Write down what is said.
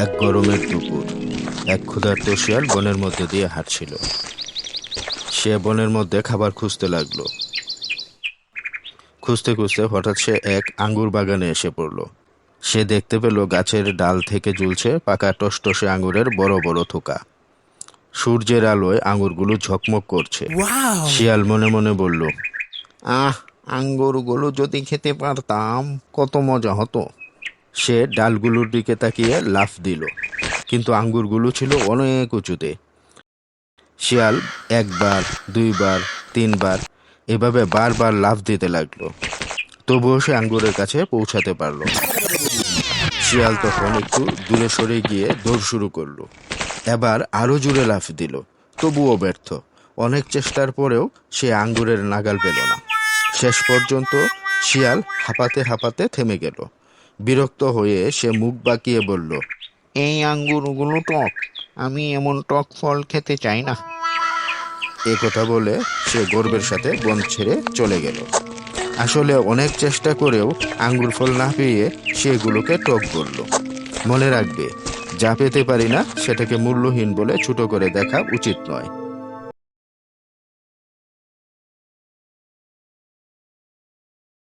এক গরমের দুপুর এক ক্ষুধার্ত শিয়াল বনের মধ্যে দিয়ে হাঁটছিল। সে বনের মধ্যে খাবার খুঁজতে লাগলো। খুঁজতে খুঁজতে হঠাৎ সে এক আঙ্গুর বাগানে এসে পড়ল। সে দেখতে পেল গাছের ডাল থেকে ঝুলছে পাকা টসটসে আঙ্গুরের বড় বড় থোকা। সূর্যের আলোয় আঙ্গুরগুলো ঝকমক করছে। ওয়াও! শিয়াল মনে মনে বলল, আহ, আঙ্গুরগুলো যদি খেতে পারতাম কত মজা হতো। সে ডালগুলোর দিকে তাকিয়ে লাফ দিল, কিন্তু আঙ্গুরগুলো ছিল অনেক উঁচুতে। শিয়াল একবার, দুইবার, তিনবার এভাবে বারবার লাফ দিতে লাগলো, তবুও সে আঙ্গুরের কাছে পৌঁছাতে পারল না। শিয়াল তখন একটু দূরে সরে গিয়ে দৌড় শুরু করলো। এবার আরো জোরে লাফ দিল, তবুও ব্যর্থ। অনেক চেষ্টার পরেও সে আঙ্গুরের নাগাল পেল না। শেষ পর্যন্ত শিয়াল হাঁপাতে হাঁপাতে থেমে গেল। বিরক্ত হয়ে সে মুখ বাঁকিয়ে বলল, এই আঙ্গুরগুলো টক, আমি এমন টক ফল খেতে চাই না। এ কথা বলে সে গর্বের সাথে বন ছেড়ে চলে গেল। আসলে অনেক চেষ্টা করেও আঙ্গুর ফল না পেয়ে সেগুলোকে টক বলল। মনে রাখবে, যা পেতে পারি না সেটাকে মূল্যহীন বলে ছোট করে দেখা উচিত নয়।